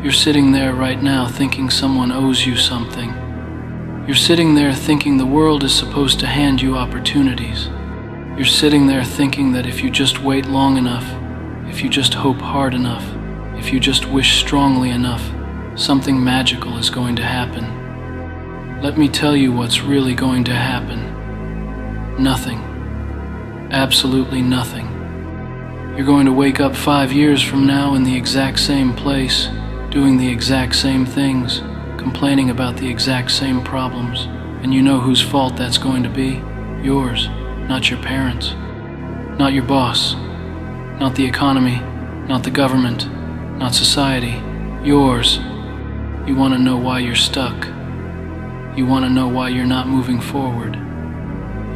You're sitting there right now thinking someone owes you something. You're sitting there thinking the world is supposed to hand you opportunities. You're sitting there thinking that if you just wait long enough, if you just hope hard enough, if you just wish strongly enough, something magical is going to happen. Let me tell you what's really going to happen. Nothing. Absolutely nothing. You're going to wake up 5 years from now in the exact same place, doing the exact same things, complaining about the exact same problems, and you know whose fault that's going to be? Yours, not your parents, not your boss, not the economy, not the government, not society, yours. You want to know why you're stuck. You want to know why you're not moving forward.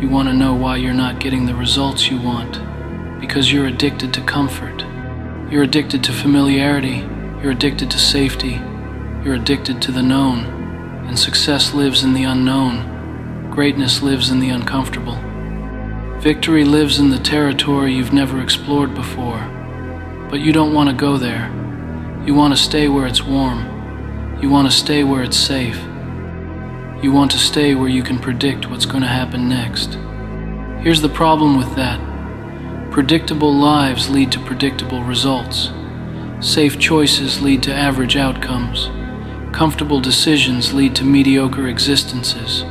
You want to know why you're not getting the results you want. Because you're addicted to comfort. You're addicted to familiarity. You're addicted to safety. You're addicted to the known. And success lives in the unknown. Greatness lives in the uncomfortable. Victory lives in the territory you've never explored before. But you don't want to go there. You want to stay where it's warm. You want to stay where it's safe. You want to stay where you can predict what's going to happen next. Here's the problem with that. Predictable lives lead to predictable results. Safe choices lead to average outcomes. Comfortable decisions lead to mediocre existences.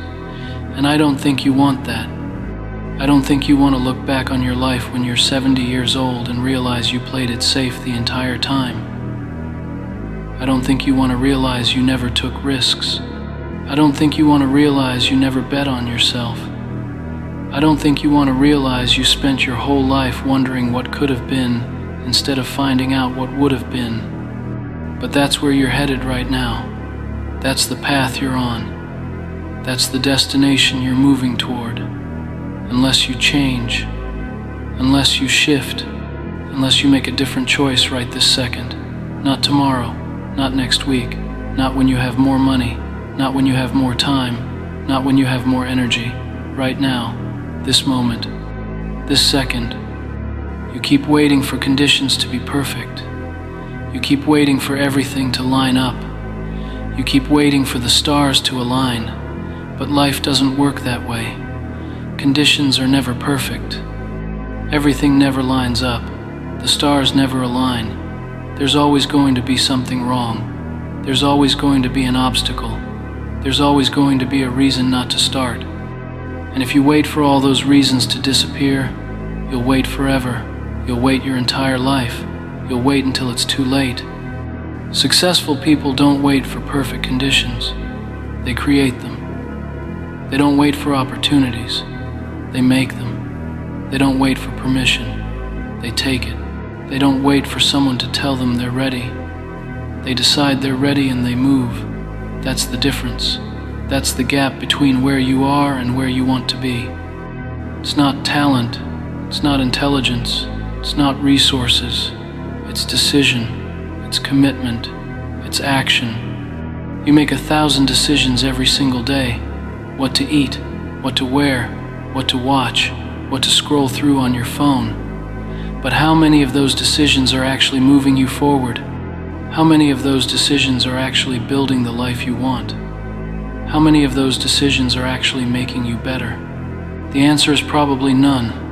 And I don't think you want that. I don't think you want to look back on your life when you're 70 years old and realize you played it safe the entire time. I don't think you want to realize you never took risks. I don't think you want to realize you never bet on yourself. I don't think you want to realize you spent your whole life wondering what could have been instead of finding out what would have been. But that's where you're headed right now. That's the path you're on. That's the destination you're moving toward. Unless you change, unless you shift, unless you make a different choice right this second. Not tomorrow, not next week, not when you have more money, not when you have more time, not when you have more energy. Right now, this moment, this second. You keep waiting for conditions to be perfect. You keep waiting for everything to line up. You keep waiting for the stars to align. But life doesn't work that way. Conditions are never perfect. Everything never lines up. The stars never align. There's always going to be something wrong. There's always going to be an obstacle. There's always going to be a reason not to start. And if you wait for all those reasons to disappear, you'll wait forever. You'll wait your entire life. You'll wait until it's too late. Successful people don't wait for perfect conditions. They create them. They don't wait for opportunities. They make them. They don't wait for permission. They take it. They don't wait for someone to tell them they're ready. They decide they're ready and they move. That's the difference. That's the gap between where you are and where you want to be. It's not talent. It's not intelligence. It's not resources. It's decision. It's commitment. It's action. You make 1,000 decisions every single day. What to eat, what to wear, what to watch, what to scroll through on your phone. But how many of those decisions are actually moving you forward? How many of those decisions are actually building the life you want? How many of those decisions are actually making you better? The answer is probably none.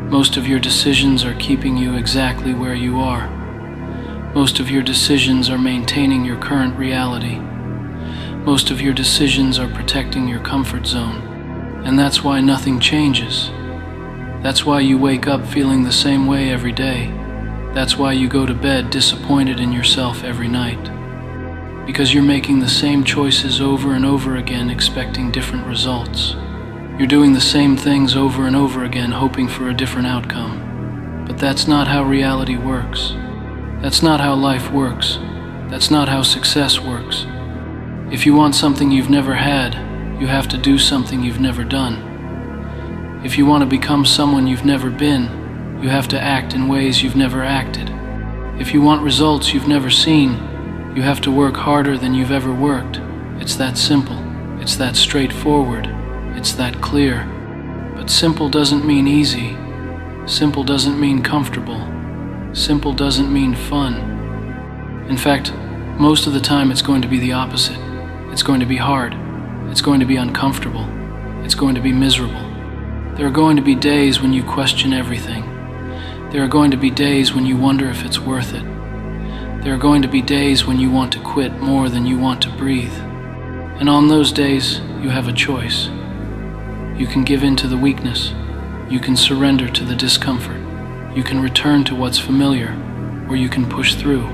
Most of your decisions are keeping you exactly where you are. Most of your decisions are maintaining your current reality. Most of your decisions are protecting your comfort zone. And that's why nothing changes. That's why you wake up feeling the same way every day. That's why you go to bed disappointed in yourself every night. Because you're making the same choices over and over again, expecting different results. You're doing the same things over and over again, hoping for a different outcome. But that's not how reality works. That's not how life works. That's not how success works. If you want something you've never had, you have to do something you've never done. If you want to become someone you've never been, you have to act in ways you've never acted. If you want results you've never seen, you have to work harder than you've ever worked. It's that simple. It's that straightforward. It's that clear. But simple doesn't mean easy. Simple doesn't mean comfortable. Simple doesn't mean fun. In fact, Most of the time it's going to be the opposite. It's going to be hard. It's going to be uncomfortable. It's going to be miserable. There are going to be days when you question everything. There are going to be days when you wonder if it's worth it. There are going to be days when you want to quit more than you want to breathe. And on those days, you have a choice. You can give in to the weakness. You can surrender to the discomfort. You can return to what's familiar, or you can push through.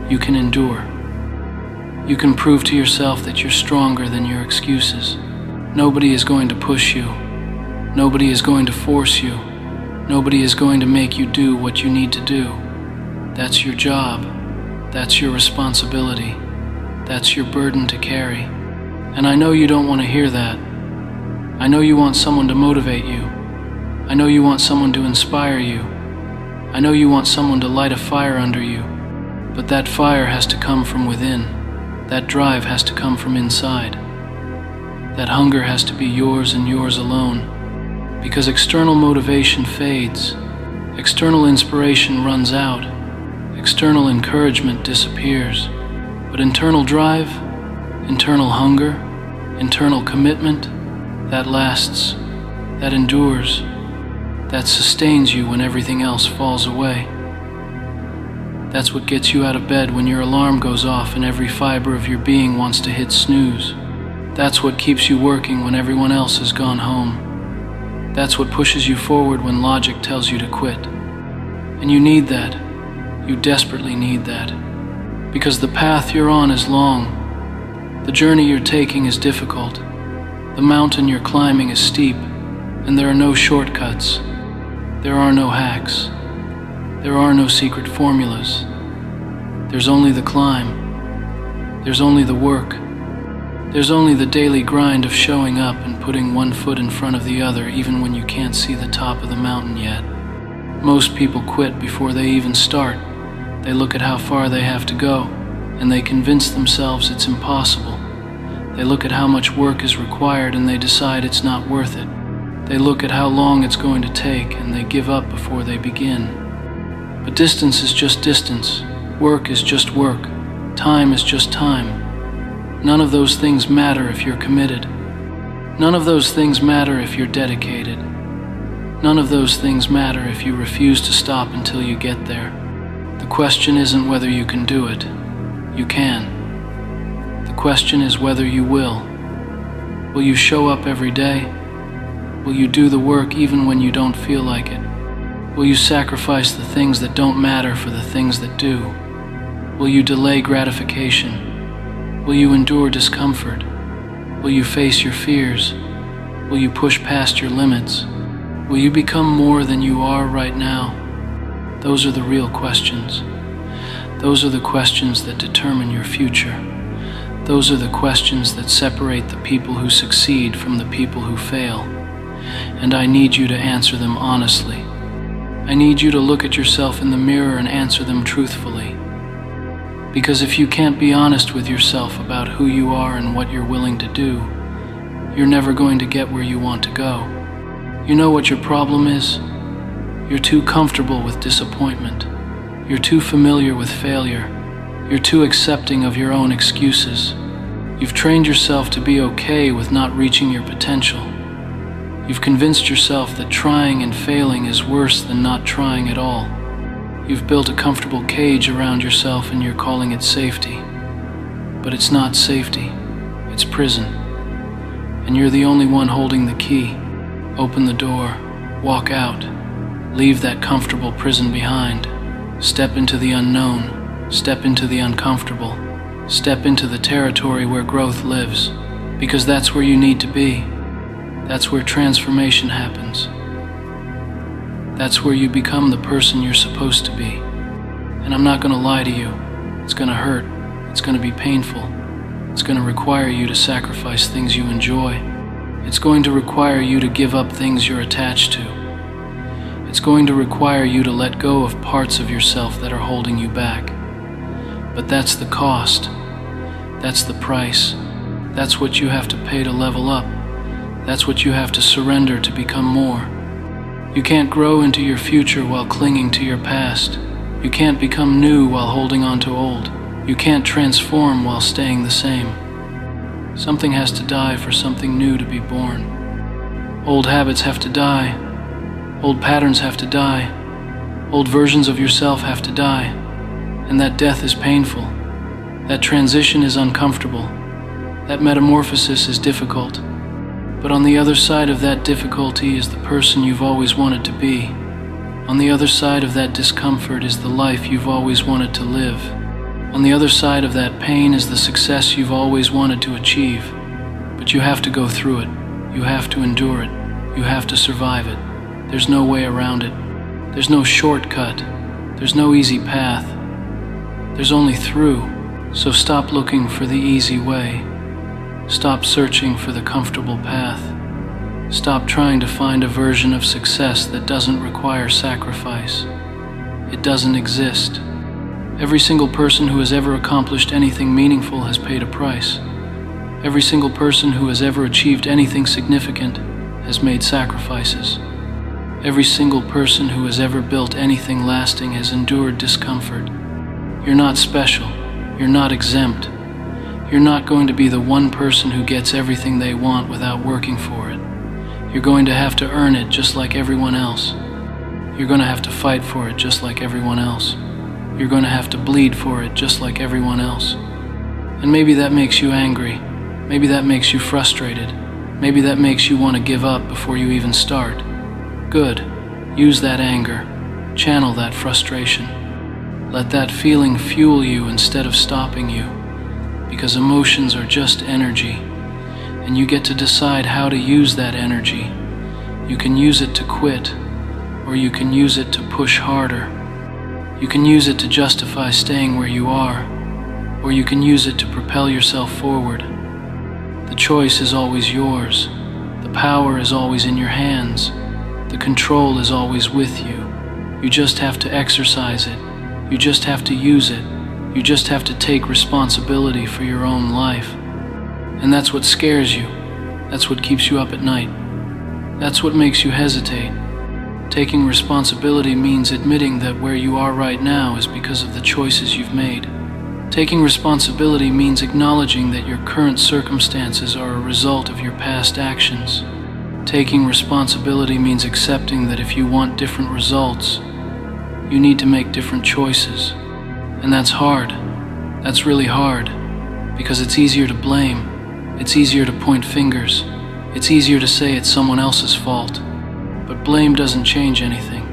You can endure. You can prove to yourself that you're stronger than your excuses. Nobody is going to push you. Nobody is going to force you. Nobody is going to make you do what you need to do. That's your job. That's your responsibility. That's your burden to carry. And I know you don't want to hear that. I know you want someone to motivate you. I know you want someone to inspire you. I know you want someone to light a fire under you. But that fire has to come from within. That drive has to come from inside. That hunger has to be yours and yours alone. Because external motivation fades. External inspiration runs out. External encouragement disappears. But internal drive, internal hunger, internal commitment, that lasts, that endures, that sustains you when everything else falls away. That's what gets you out of bed when your alarm goes off and every fiber of your being wants to hit snooze. That's what keeps you working when everyone else has gone home. That's what pushes you forward when logic tells you to quit. And you need that. You desperately need that. Because the path you're on is long. The journey you're taking is difficult. The mountain you're climbing is steep. And there are no shortcuts. There are no hacks. There are no secret formulas. There's only the climb. There's only the work. There's only the daily grind of showing up and putting one foot in front of the other even when you can't see the top of the mountain yet. Most people quit before they even start. They look at how far they have to go, and they convince themselves it's impossible. They look at how much work is required and they decide it's not worth it. They look at how long it's going to take and they give up before they begin. But distance is just distance. Work is just work. Time is just time. None of those things matter if you're committed. None of those things matter if you're dedicated. None of those things matter if you refuse to stop until you get there. The question isn't whether you can do it. You can. The question is whether you will. Will you show up every day? Will you do the work even when you don't feel like it? Will you sacrifice the things that don't matter for the things that do? Will you delay gratification? Will you endure discomfort? Will you face your fears? Will you push past your limits? Will you become more than you are right now? Those are the real questions. Those are the questions that determine your future. Those are the questions that separate the people who succeed from the people who fail. And I need you to answer them honestly. I need you to look at yourself in the mirror and answer them truthfully. Because if you can't be honest with yourself about who you are and what you're willing to do, you're never going to get where you want to go. You know what your problem is? You're too comfortable with disappointment. You're too familiar with failure. You're too accepting of your own excuses. You've trained yourself to be okay with not reaching your potential. You've convinced yourself that trying and failing is worse than not trying at all. You've built a comfortable cage around yourself and you're calling it safety. But it's not safety, it's prison. And you're the only one holding the key. Open the door, walk out, leave that comfortable prison behind. Step into the unknown, step into the uncomfortable, step into the territory where growth lives. Because that's where you need to be. That's where transformation happens. That's where you become the person you're supposed to be. And I'm not going to lie to you. It's going to hurt. It's going to be painful. It's going to require you to sacrifice things you enjoy. It's going to require you to give up things you're attached to. It's going to require you to let go of parts of yourself that are holding you back. But that's the cost. That's the price. That's what you have to pay to level up. That's what you have to surrender to become more. You can't grow into your future while clinging to your past. You can't become new while holding on to old. You can't transform while staying the same. Something has to die for something new to be born. Old habits have to die. Old patterns have to die. Old versions of yourself have to die. And that death is painful. That transition is uncomfortable. That metamorphosis is difficult. But on the other side of that difficulty is the person you've always wanted to be. On the other side of that discomfort is the life you've always wanted to live. On the other side of that pain is the success you've always wanted to achieve. But you have to go through it. You have to endure it. You have to survive it. There's no way around it. There's no shortcut. There's no easy path. There's only through. So stop looking for the easy way. Stop searching for the comfortable path. Stop trying to find a version of success that doesn't require sacrifice. It doesn't exist. Every single person who has ever accomplished anything meaningful has paid a price. Every single person who has ever achieved anything significant has made sacrifices. Every single person who has ever built anything lasting has endured discomfort. You're not special. You're not exempt. You're not going to be the one person who gets everything they want without working for it. You're going to have to earn it just like everyone else. You're going to have to fight for it just like everyone else. You're going to have to bleed for it just like everyone else. And maybe that makes you angry. Maybe that makes you frustrated. Maybe that makes you want to give up before you even start. Good. Use that anger. Channel that frustration. Let that feeling fuel you instead of stopping you. Because emotions are just energy. And you get to decide how to use that energy. You can use it to quit, or you can use it to push harder. You can use it to justify staying where you are, or you can use it to propel yourself forward. The choice is always yours. The power is always in your hands. The control is always with you. You just have to exercise it. You just have to use it. You just have to take responsibility for your own life. And that's what scares you. That's what keeps you up at night. That's what makes you hesitate. Taking responsibility means admitting that where you are right now is because of the choices you've made. Taking responsibility means acknowledging that your current circumstances are a result of your past actions. Taking responsibility means accepting that if you want different results, you need to make different choices. And that's hard. That's really hard. Because it's easier to blame. It's easier to point fingers. It's easier to say it's someone else's fault. But blame doesn't change anything.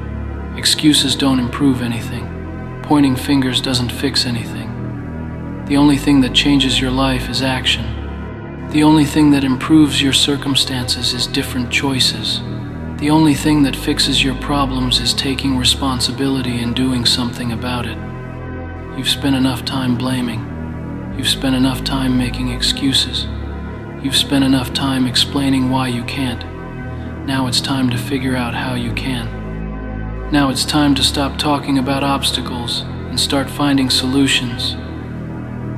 Excuses don't improve anything. Pointing fingers doesn't fix anything. The only thing that changes your life is action. The only thing that improves your circumstances is different choices. The only thing that fixes your problems is taking responsibility and doing something about it. You've spent enough time blaming. You've spent enough time making excuses. You've spent enough time explaining why you can't. Now it's time to figure out how you can. Now it's time to stop talking about obstacles and start finding solutions.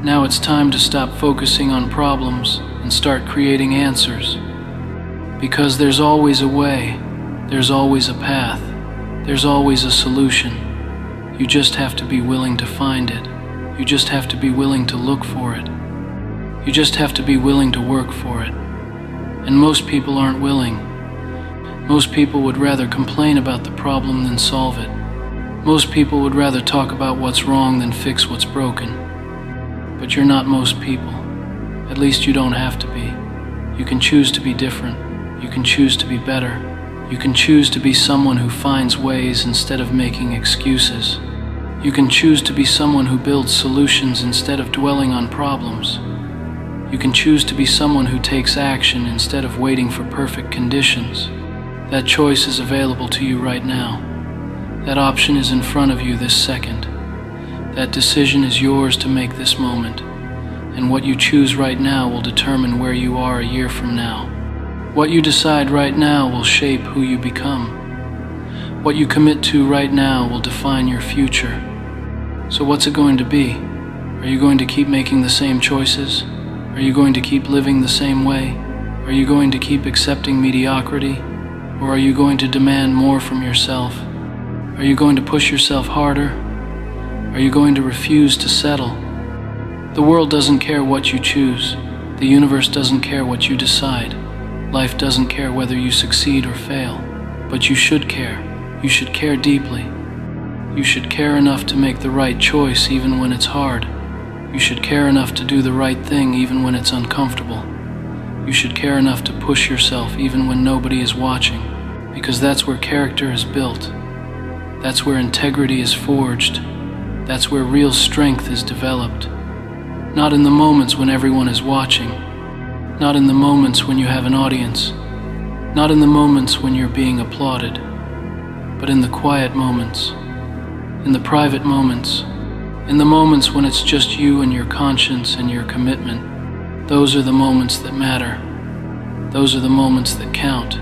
Now it's time to stop focusing on problems and start creating answers. Because there's always a way, there's always a path, there's always a solution. You just have to be willing to find it. You just have to be willing to look for it. You just have to be willing to work for it. And most people aren't willing. Most people would rather complain about the problem than solve it. Most people would rather talk about what's wrong than fix what's broken. But you're not most people. At least you don't have to be. You can choose to be different. You can choose to be better. You can choose to be someone who finds ways instead of making excuses. You can choose to be someone who builds solutions instead of dwelling on problems. You can choose to be someone who takes action instead of waiting for perfect conditions. That choice is available to you right now. That option is in front of you this second. That decision is yours to make this moment. And what you choose right now will determine where you are a year from now. What you decide right now will shape who you become. What you commit to right now will define your future. So what's it going to be? Are you going to keep making the same choices? Are you going to keep living the same way? Are you going to keep accepting mediocrity? Or are you going to demand more from yourself? Are you going to push yourself harder? Are you going to refuse to settle? The world doesn't care what you choose. The universe doesn't care what you decide. Life doesn't care whether you succeed or fail. But you should care. You should care deeply. You should care enough to make the right choice even when it's hard. You should care enough to do the right thing even when it's uncomfortable. You should care enough to push yourself even when nobody is watching, because that's where character is built. That's where integrity is forged. That's where real strength is developed. Not in the moments when everyone is watching. Not in the moments when you have an audience. Not in the moments when you're being applauded. But in the quiet moments. In the private moments. In the moments when it's just you and your conscience and your commitment. Those are the moments that matter. Those are the moments that count.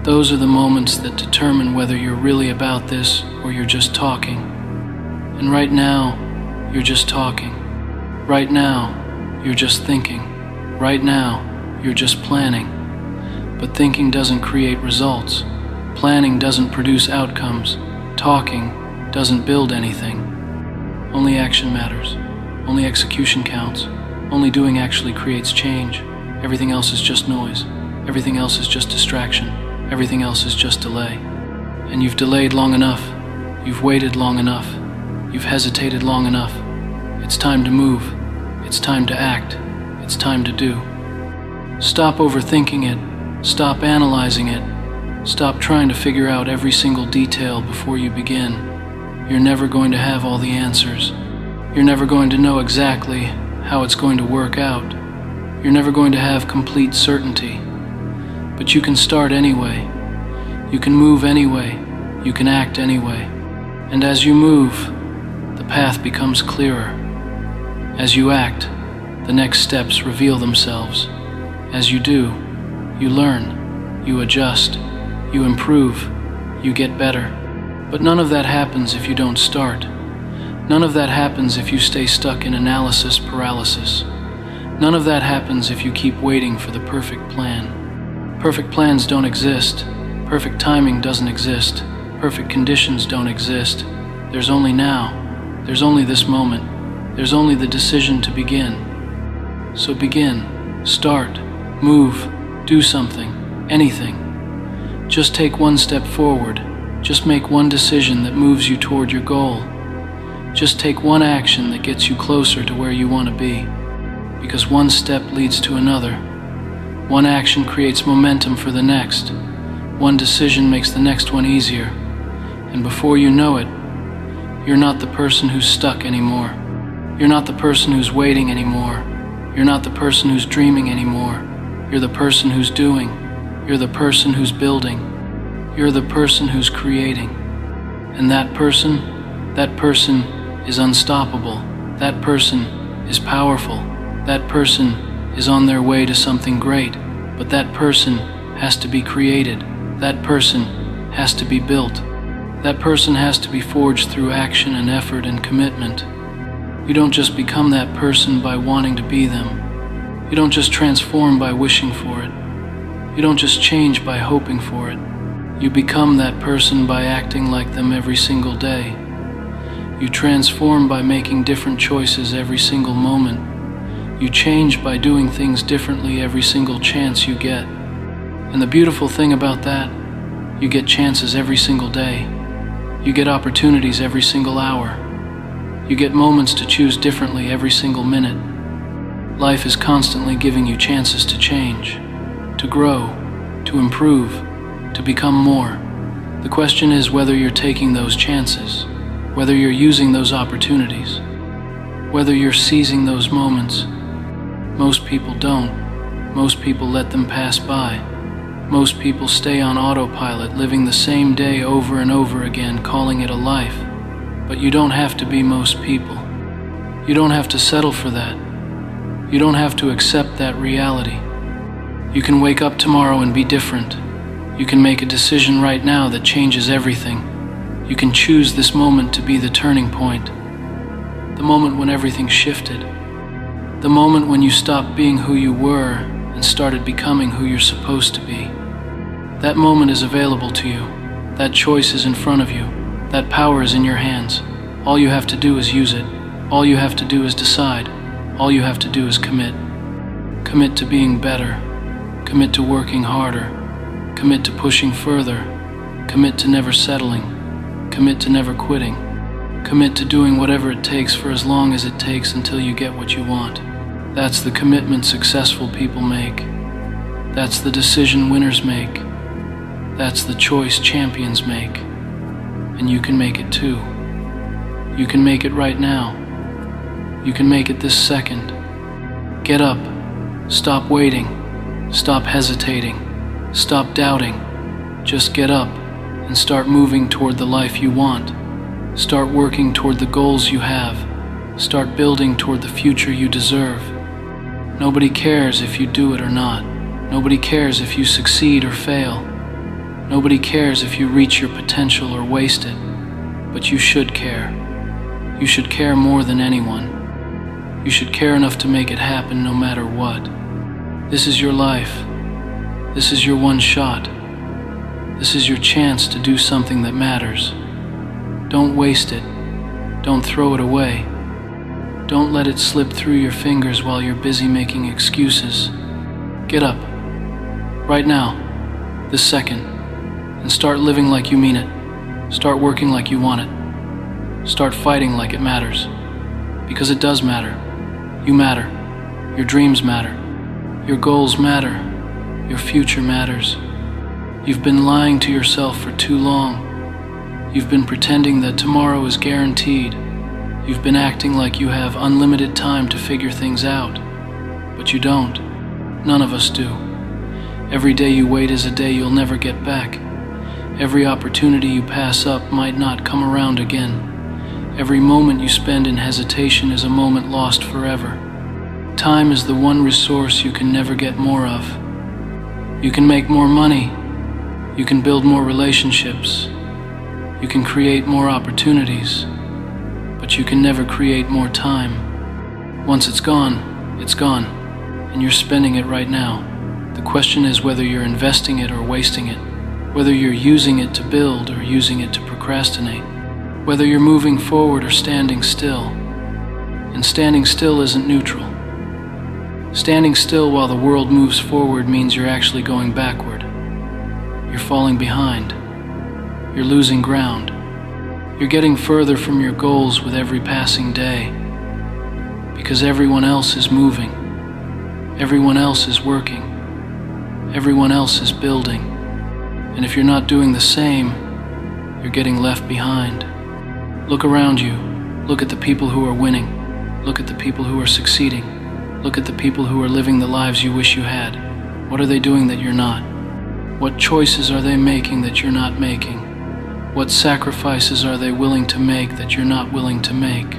Those are the moments that determine whether you're really about this or you're just talking. And right now, you're just talking. Right now, you're just thinking. Right now, you're just planning. But thinking doesn't create results. Planning doesn't produce outcomes. Talking doesn't build anything. Only action matters. Only execution counts. Only doing actually creates change. Everything else is just noise. Everything else is just distraction. Everything else is just delay. And you've delayed long enough. You've waited long enough. You've hesitated long enough. It's time to move. It's time to act. It's time to do. Stop overthinking it. Stop analyzing it. Stop trying to figure out every single detail before you begin. You're never going to have all the answers. You're never going to know exactly how it's going to work out. You're never going to have complete certainty. But you can start anyway. You can move anyway. You can act anyway. And as you move, the path becomes clearer. As you act, the next steps reveal themselves. As you do, you learn, you adjust, you improve, you get better. But none of that happens if you don't start. None of that happens if you stay stuck in analysis paralysis. None of that happens if you keep waiting for the perfect plan. Perfect plans don't exist. Perfect timing doesn't exist. Perfect conditions don't exist. There's only now. There's only this moment. There's only the decision to begin. So begin, start, move, do something, anything. Just take one step forward. Just make one decision that moves you toward your goal. Just take one action that gets you closer to where you want to be. Because one step leads to another. One action creates momentum for the next. One decision makes the next one easier. And before you know it, you're not the person who's stuck anymore. You're not the person who's waiting anymore. You're not the person who's dreaming anymore. You're the person who's doing. You're the person who's building. You're the person who's creating. And that person is unstoppable. That person is powerful. That person is on their way to something great. But that person has to be created. That person has to be built. That person has to be forged through action and effort and commitment. You don't just become that person by wanting to be them. You don't just transform by wishing for it. You don't just change by hoping for it. You become that person by acting like them every single day. You transform by making different choices every single moment. You change by doing things differently every single chance you get. And the beautiful thing about that, you get chances every single day. You get opportunities every single hour. You get moments to choose differently every single minute. Life is constantly giving you chances to change, to grow, to improve, to become more. The question is whether you're taking those chances, whether you're using those opportunities, whether you're seizing those moments. Most people don't. Most people let them pass by. Most people stay on autopilot, living the same day over and over again, calling it a life. But you don't have to be most people. You don't have to settle for that. You don't have to accept that reality. You can wake up tomorrow and be different. You can make a decision right now that changes everything. You can choose this moment to be the turning point. The moment when everything shifted. The moment when you stopped being who you were and started becoming who you're supposed to be. That moment is available to you. That choice is in front of you. That power is in your hands. All you have to do is use it. All you have to do is decide. All you have to do is commit. Commit to being better. Commit to working harder. Commit to pushing further. Commit to never settling. Commit to never quitting. Commit to doing whatever it takes for as long as it takes until you get what you want. That's the commitment successful people make. That's the decision winners make. That's the choice champions make. And you can make it too. You can make it right now. You can make it this second. Get up. Stop waiting. Stop hesitating. Stop doubting. Just get up and start moving toward the life you want. Start working toward the goals you have. Start building toward the future you deserve. Nobody cares if you do it or not. Nobody cares if you succeed or fail. Nobody cares if you reach your potential or waste it. But you should care. You should care more than anyone. You should care enough to make it happen no matter what. This is your life. This is your one shot. This is your chance to do something that matters. Don't waste it. Don't throw it away. Don't let it slip through your fingers while you're busy making excuses. Get up. Right now. This second. And start living like you mean it. Start working like you want it. Start fighting like it matters. Because it does matter. You matter. Your dreams matter. Your goals matter. Your future matters. You've been lying to yourself for too long. You've been pretending that tomorrow is guaranteed. You've been acting like you have unlimited time to figure things out. But you don't. None of us do. Every day you wait is a day you'll never get back. Every opportunity you pass up might not come around again. Every moment you spend in hesitation is a moment lost forever. Time is the one resource you can never get more of. You can make more money. You can build more relationships. You can create more opportunities. But you can never create more time. Once it's gone, and you're spending it right now. The question is whether you're investing it or wasting it, whether you're using it to build or using it to procrastinate, whether you're moving forward or standing still. And standing still isn't neutral. Standing still while the world moves forward means you're actually going backward. You're falling behind. You're losing ground. You're getting further from your goals with every passing day. Because everyone else is moving. Everyone else is working. Everyone else is building. And if you're not doing the same, you're getting left behind. Look around you. Look at the people who are winning. Look at the people who are succeeding. Look at the people who are living the lives you wish you had. What are they doing that you're not? What choices are they making that you're not making? What sacrifices are they willing to make that you're not willing to make?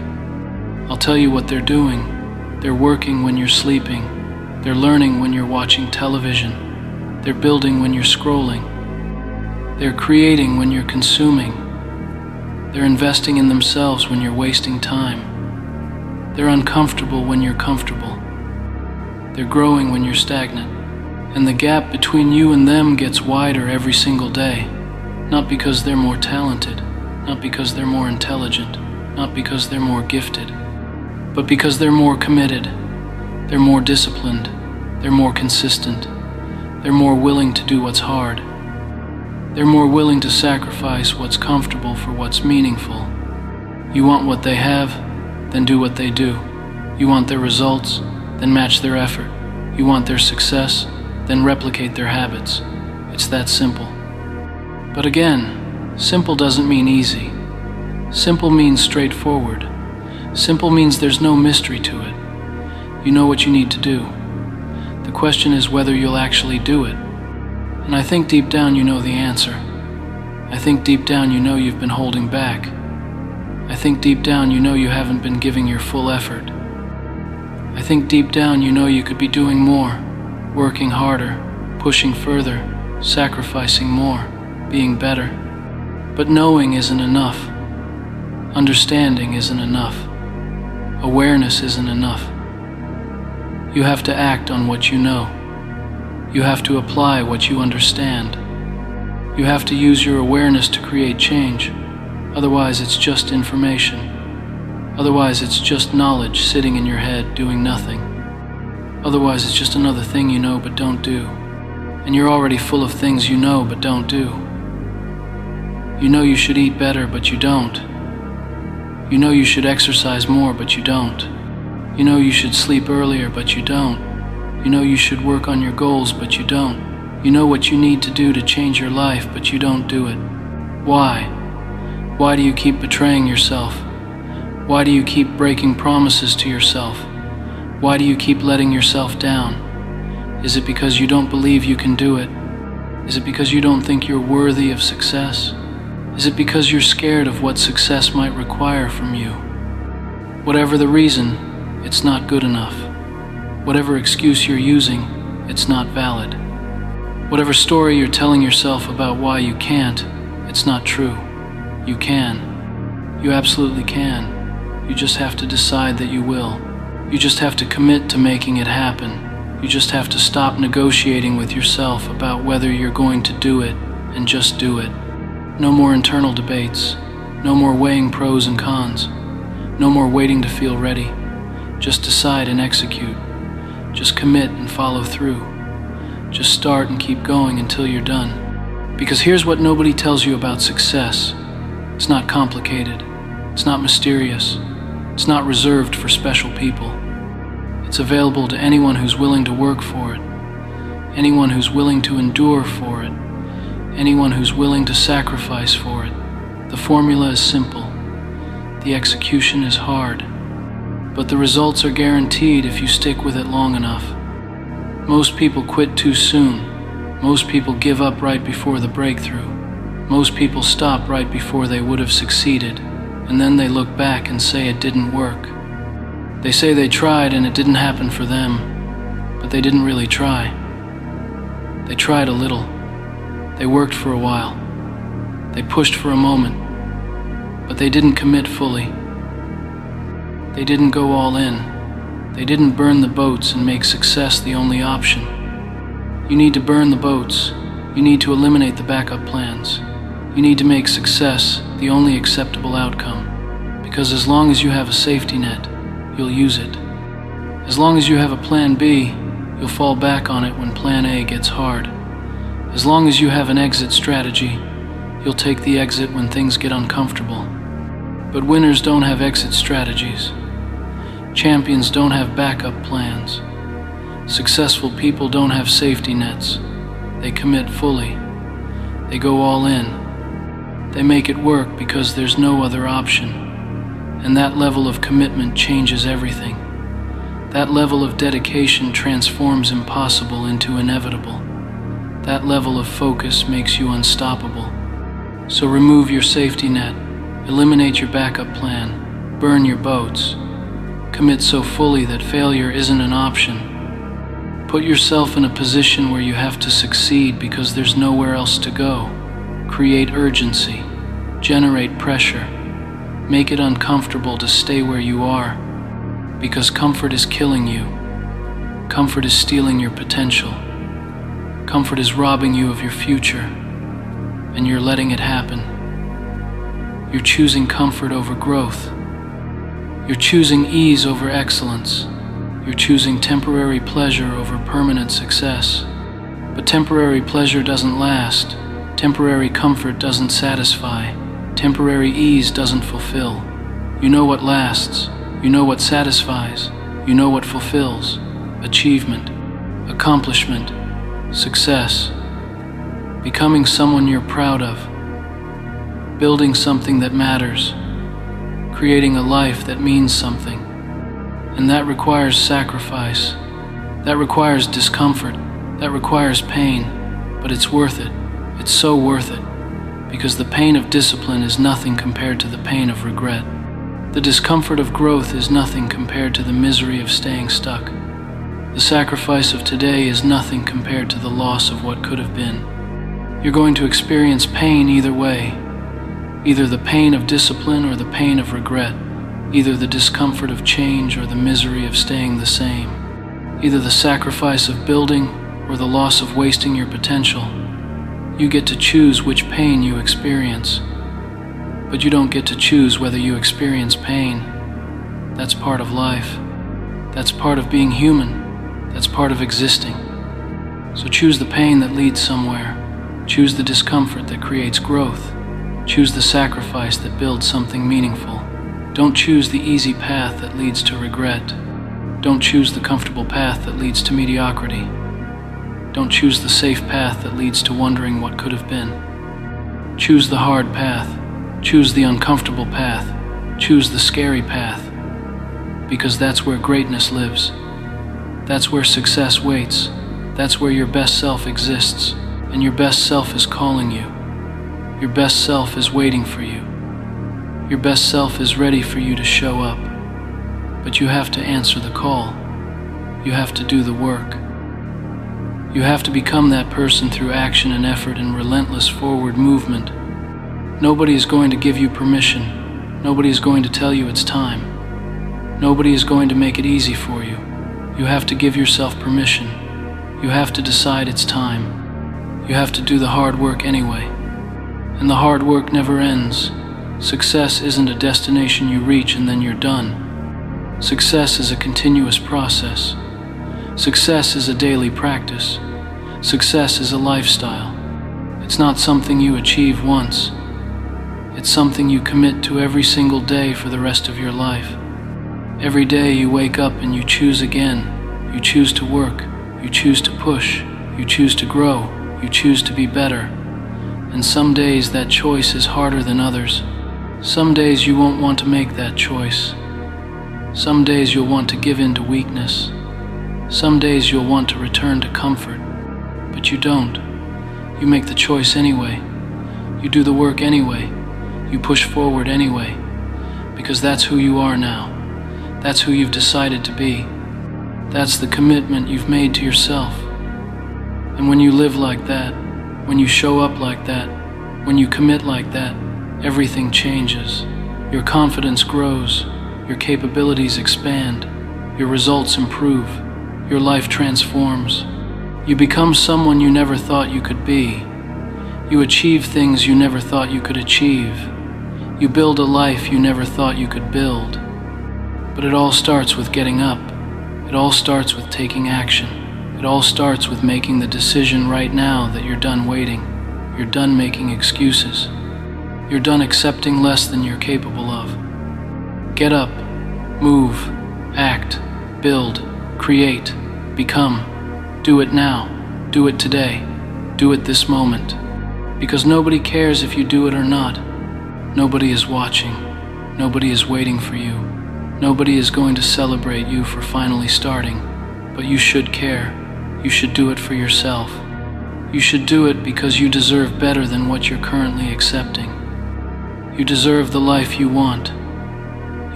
I'll tell you what they're doing. They're working when you're sleeping. They're learning when you're watching television. They're building when you're scrolling. They're creating when you're consuming. They're investing in themselves when you're wasting time. They're uncomfortable when you're comfortable. They're growing when you're stagnant. And the gap between you and them gets wider every single day. Not because they're more talented, not because they're more intelligent, not because they're more gifted, but because they're more committed, they're more disciplined, they're more consistent, they're more willing to do what's hard. They're more willing to sacrifice what's comfortable for what's meaningful. You want what they have? Then do what they do. You want their results? Then match their effort. You want their success? Then replicate their habits. It's that simple. But again, simple doesn't mean easy. Simple means straightforward. Simple means there's no mystery to it. You know what you need to do. The question is whether you'll actually do it. And I think deep down you know the answer. I think deep down you know you've been holding back. I think deep down you know you haven't been giving your full effort. I think deep down you know you could be doing more, working harder, pushing further, sacrificing more, being better. But knowing isn't enough. Understanding isn't enough. Awareness isn't enough. You have to act on what you know. You have to apply what you understand. You have to use your awareness to create change. Otherwise, it's just information. Otherwise, it's just knowledge sitting in your head doing nothing. Otherwise, it's just another thing you know but don't do. And you're already full of things you know but don't do. You know you should eat better, but you don't. You know you should exercise more, but you don't. You know you should sleep earlier, but you don't. You know you should work on your goals, but you don't. You know what you need to do to change your life, but you don't do it. Why? Why do you keep betraying yourself? Why do you keep breaking promises to yourself? Why do you keep letting yourself down? Is it because you don't believe you can do it? Is it because you don't think you're worthy of success? Is it because you're scared of what success might require from you? Whatever the reason, it's not good enough. Whatever excuse you're using, it's not valid. Whatever story you're telling yourself about why you can't, it's not true. You can. You absolutely can. You just have to decide that you will. You just have to commit to making it happen. You just have to stop negotiating with yourself about whether you're going to do it and just do it. No more internal debates. No more weighing pros and cons. No more waiting to feel ready. Just decide and execute. Just commit and follow through. Just start and keep going until you're done. Because here's what nobody tells you about success. It's not complicated. It's not mysterious. It's not reserved for special people. It's available to anyone who's willing to work for it, anyone who's willing to endure for it, anyone who's willing to sacrifice for it. The formula is simple. The execution is hard. But the results are guaranteed if you stick with it long enough. Most people quit too soon. Most people give up right before the breakthrough. Most people stop right before they would have succeeded, and then they look back and say it didn't work. They say they tried and it didn't happen for them, but they didn't really try. They tried a little. They worked for a while. They pushed for a moment, but they didn't commit fully. They didn't go all in. They didn't burn the boats and make success the only option. You need to burn the boats. You need to eliminate the backup plans. You need to make success the only acceptable outcome. Because as long as you have a safety net, you'll use it. As long as you have a plan B, you'll fall back on it when plan A gets hard. As long as you have an exit strategy, you'll take the exit when things get uncomfortable. But winners don't have exit strategies. Champions don't have backup plans. Successful people don't have safety nets. They commit fully. They go all in. They make it work because there's no other option. And that level of commitment changes everything. That level of dedication transforms impossible into inevitable. That level of focus makes you unstoppable. So remove your safety net, eliminate your backup plan, burn your boats. Commit so fully that failure isn't an option. Put yourself in a position where you have to succeed because there's nowhere else to go. Create urgency. Generate pressure. Make it uncomfortable to stay where you are, because comfort is killing you. Comfort is stealing your potential. Comfort is robbing you of your future, and you're letting it happen. You're choosing comfort over growth. You're choosing ease over excellence. You're choosing temporary pleasure over permanent success. But temporary pleasure doesn't last. Temporary comfort doesn't satisfy. Temporary ease doesn't fulfill. You know what lasts. You know what satisfies. You know what fulfills. Achievement, accomplishment, success. Becoming someone you're proud of. Building something that matters. Creating a life that means something. And that requires sacrifice. That requires discomfort. That requires pain. But it's worth it. It's so worth it. Because the pain of discipline is nothing compared to the pain of regret. The discomfort of growth is nothing compared to the misery of staying stuck. The sacrifice of today is nothing compared to the loss of what could have been. You're going to experience pain either way. Either the pain of discipline or the pain of regret. Either the discomfort of change or the misery of staying the same. Either the sacrifice of building or the loss of wasting your potential. You get to choose which pain you experience, but you don't get to choose whether you experience pain. That's part of life. That's part of being human. That's part of existing. So choose the pain that leads somewhere. Choose the discomfort that creates growth. Choose the sacrifice that builds something meaningful. Don't choose the easy path that leads to regret. Don't choose the comfortable path that leads to mediocrity. Don't choose the safe path that leads to wondering what could have been. Choose the hard path. Choose the uncomfortable path. Choose the scary path. Because that's where greatness lives. That's where success waits. That's where your best self exists. And your best self is calling you. Your best self is waiting for you. Your best self is ready for you to show up. But you have to answer the call. You have to do the work. You have to become that person through action and effort and relentless forward movement. Nobody is going to give you permission. Nobody is going to tell you it's time. Nobody is going to make it easy for you. You have to give yourself permission. You have to decide it's time. You have to do the hard work anyway. And the hard work never ends. Success isn't a destination you reach and then you're done. Success is a continuous process. Success is a daily practice. Success is a lifestyle. It's not something you achieve once. It's something you commit to every single day for the rest of your life. Every day you wake up and you choose again. You choose to work. You choose to push. You choose to grow. You choose to be better. And some days that choice is harder than others. Some days you won't want to make that choice. Some days you'll want to give in to weakness. Some days you'll want to return to comfort. But you don't. You make the choice anyway. You do the work anyway. You push forward anyway. Because that's who you are now. That's who you've decided to be. That's the commitment you've made to yourself. And when you live like that, when you show up like that, when you commit like that, everything changes. Your confidence grows. Your capabilities expand. Your results improve. Your life transforms. You become someone you never thought you could be. You achieve things you never thought you could achieve. You build a life you never thought you could build. But it all starts with getting up. It all starts with taking action. It all starts with making the decision right now that you're done waiting. You're done making excuses. You're done accepting less than you're capable of. Get up, move, act, build, create, become. Do it now. Do it today. Do it this moment. Because nobody cares if you do it or not. Nobody is watching. Nobody is waiting for you. Nobody is going to celebrate you for finally starting. But you should care. You should do it for yourself. You should do it because you deserve better than what you're currently accepting. You deserve the life you want.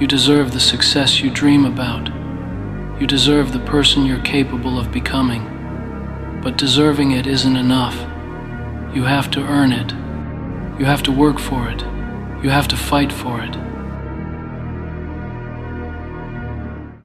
You deserve the success you dream about. You deserve the person you're capable of becoming. But deserving it isn't enough. You have to earn it. You have to work for it. You have to fight for it.